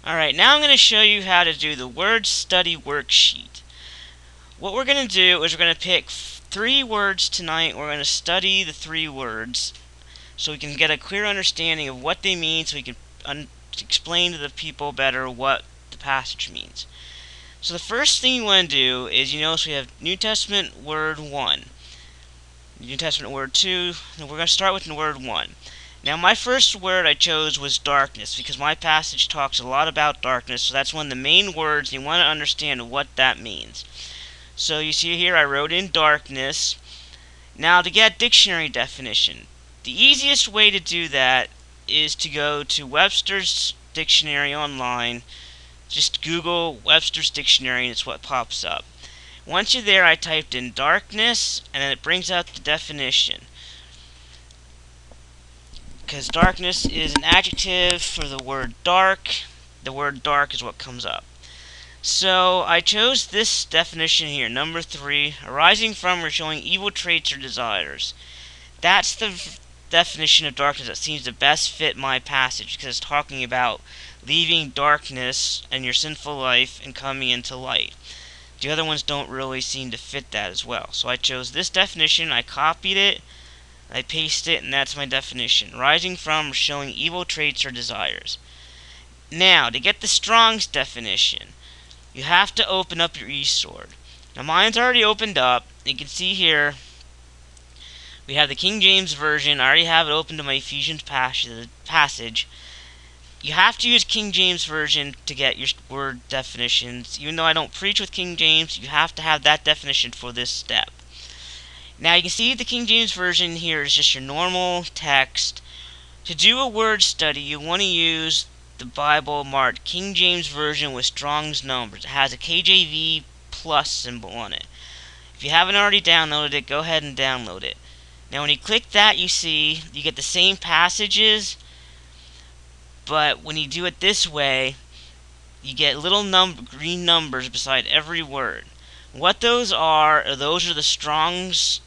Alright, now I'm going to show you how to do the word study worksheet. What we're going to do is we're going to pick 3 words tonight. We're going to study the 3 words so we can get a clear understanding of what they mean, so we can explain to the people better what the passage means. So the first thing you want to do is, you notice we have New Testament word 1, New Testament word 2, and we're going to start with the word 1. Now, my first word I chose was darkness because my passage talks a lot about darkness, so that's one of the main words, and you want to understand what that means. So you see here I wrote in darkness. Now, to get a dictionary definition, the easiest way to do that is to go to Webster's Dictionary online. Just Google Webster's Dictionary and it's what pops up. Once you're there, I typed in darkness, and then it brings out the definition. Because darkness is an adjective for the word dark. The word dark is what comes up. So I chose this definition here, number 3, arising from or showing evil traits or desires. That's the definition of darkness that seems to best fit my passage, because it's talking about leaving darkness and your sinful life and coming into light. The other ones don't really seem to fit that as well. So I chose this definition, I copied it, I paste it, and that's my definition. Rising from or showing evil traits or desires. Now, to get the Strong's definition, you have to open up your eSword. Now, mine's already opened up. You can see here, we have the King James Version. I already have it open to my Ephesians passage. You have to use King James Version to get your word definitions. Even though I don't preach with King James, you have to have that definition for this step. Now you can see the King James Version here is just your normal text. To do a word study, you want to use the Bible marked King James Version with Strong's numbers. It has a KJV plus symbol on it. If you haven't already downloaded it, go ahead and download it. Now when you click that, you see you get the same passages, but when you do it this way, you get little green numbers beside every word. What those are the Strong's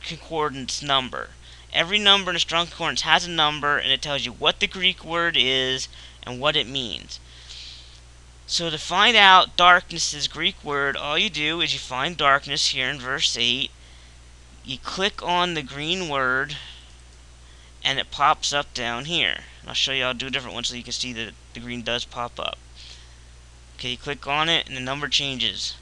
Concordance number. Every number in a Strong's Concordance has a number, and it tells you what the Greek word is and what it means. So to find out darkness's Greek word, all you do is you find darkness here in verse 8. You click on the green word, and it pops up down here. And I'll show you, I'll do a different one so you can see that the green does pop up. Okay, you click on it, and the number changes.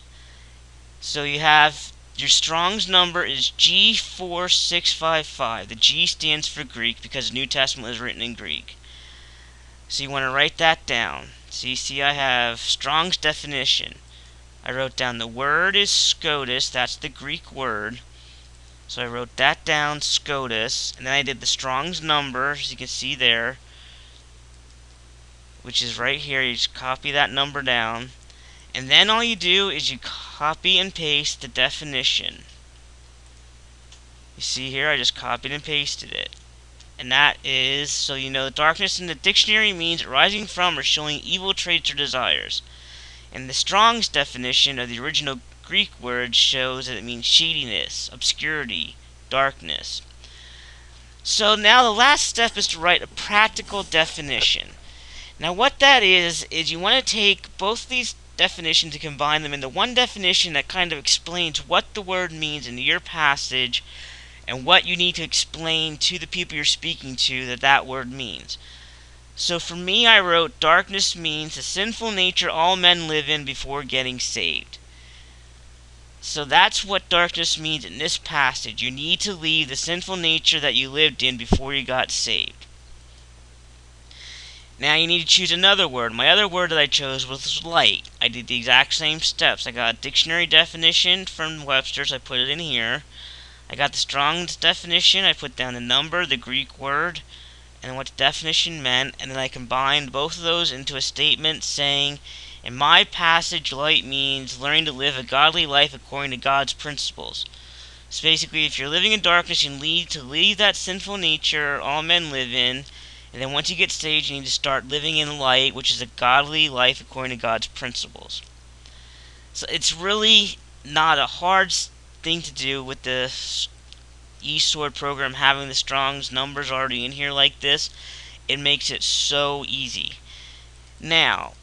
So you have your Strong's number is G4655. The G stands for Greek because the New Testament was written in Greek. So you want to write that down. So you see I have Strong's definition. I wrote down the word is SCOTUS. That's the Greek word. So I wrote that down, SCOTUS. And then I did the Strong's number, as you can see there, which is right here. You just copy that number down. And then all you do is you copy and paste the definition. You see here, I just copied and pasted it. And that is, so you know, darkness in the dictionary means arising from or showing evil traits or desires. And the Strong's definition of the original Greek word shows that it means shadiness, obscurity, darkness. So now the last step is to write a practical definition. Now what that is you want to take both these definitions and combine them into one definition that kind of explains what the word means in your passage and what you need to explain to the people you're speaking to that word means. So for me, I wrote darkness means the sinful nature all men live in before getting saved. So that's what darkness means in this passage. You need to leave the sinful nature that you lived in before you got saved. Now you need to choose another word. My other word that I chose was light. I did the exact same steps. I got a dictionary definition from Webster's. I put it in here. I got the Strong's definition. I put down the number, the Greek word, and what the definition meant. And then I combined both of those into a statement saying, in my passage, light means learning to live a godly life according to God's principles. So basically, if you're living in darkness, you need to leave that sinful nature all men live in. And then once you get saved, you need to start living in light, which is a godly life according to God's principles. So it's really not a hard thing to do with the eSword program having the Strong's numbers already in here like this. It makes it so easy. Now,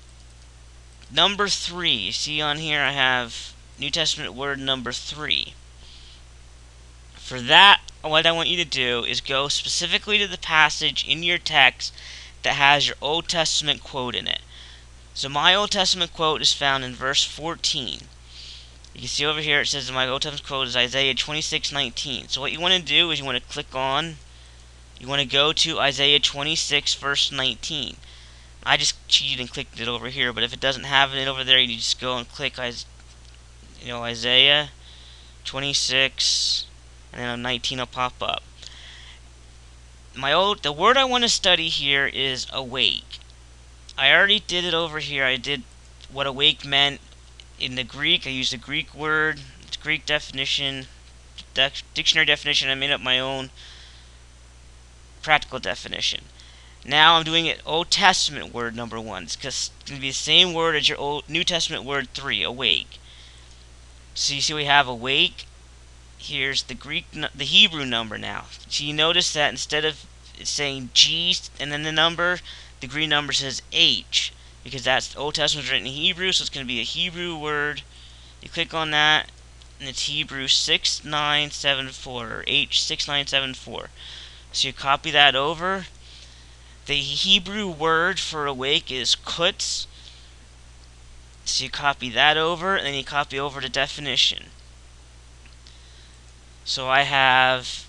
Number 3, you see on here I have New Testament word number 3. For that, what I want you to do is go specifically to the passage in your text that has your Old Testament quote in it. So my Old Testament quote is found in verse 14. You can see over here it says my Old Testament quote is Isaiah 26:19. So what you want to do is you want to click on, you want to go to Isaiah 26 verse 19. I just cheated and clicked it over here, but if it doesn't have it over there, you just go and click Isaiah 26, and then 19 will pop up. The word I want to study here is awake. I already did it over here. I did what awake meant in the Greek. I used the Greek word, it's Greek definition, dictionary definition. I made up my own practical definition. Now I'm doing it Old Testament word number 1. It's going to be the same word as your New Testament word 3, awake. So you see we have awake. Here's the Hebrew number now. So you notice that instead of saying G and then the number, the Greek number says H, because that's Old Testament written in Hebrew, so it's going to be a Hebrew word. You click on that, and it's Hebrew 6974, or H6974. So you copy that over. The Hebrew word for awake is kutz. So you copy that over, and then you copy over the definition. So I have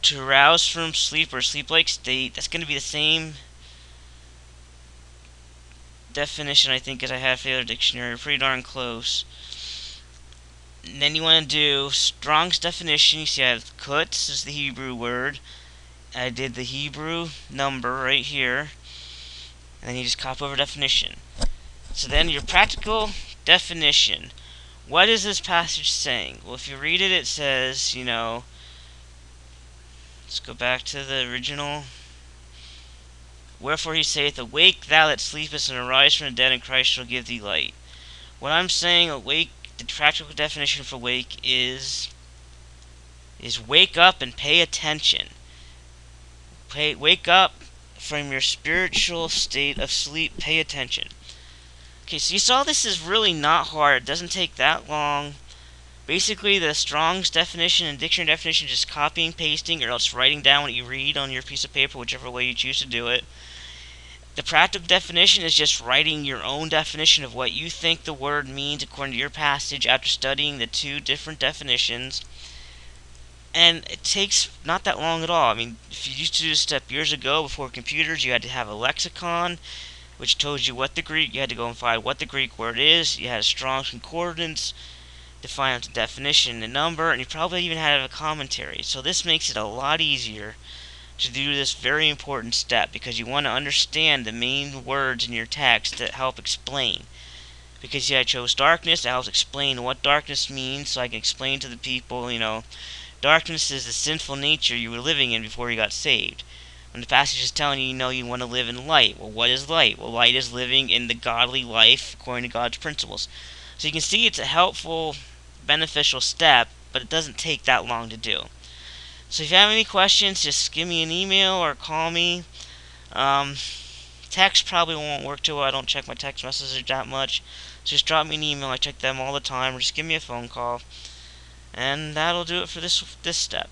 to arouse from sleep or sleep-like state. That's going to be the same definition, I think, as I have for the other dictionary. Pretty darn close. And then you want to do Strong's definition. You see I have kutz is the Hebrew word. I did the Hebrew number right here. And then you just copy over definition. So then your practical definition. What is this passage saying? Well, if you read it, it says, let's go back to the original. Wherefore he saith, awake thou that sleepest, and arise from the dead, and Christ shall give thee light. What I'm saying, awake, the practical definition for wake is wake up and pay attention. Wake up from your spiritual state of sleep, pay attention. Okay, so you saw this is really not hard. It doesn't take that long. Basically, the Strong's definition and dictionary definition, just copying, pasting, or else writing down what you read on your piece of paper, whichever way you choose to do it. The practical definition is just writing your own definition of what you think the word means according to your passage after studying the two different definitions. And it takes not that long at all. I mean, if you used to do this step years ago before computers, you had to have a lexicon, which told you what the Greek, you had to go and find what the Greek word is. You had a Strong's concordance to find out the definition, the number, and you probably even had a commentary. So this makes it a lot easier to do this very important step, because you want to understand the main words in your text that help explain. Because I chose darkness, that helps explain what darkness means, so I can explain to the people, darkness is the sinful nature you were living in before you got saved. When the passage is telling you, you want to live in light. Well, what is light? Well, light is living in the godly life according to God's principles. So you can see it's a helpful, beneficial step, but it doesn't take that long to do. So if you have any questions, just give me an email or call me. Text probably won't work too well. I don't check my text messages that much. So just drop me an email. I check them all the time, or just give me a phone call. And that'll do it for this step.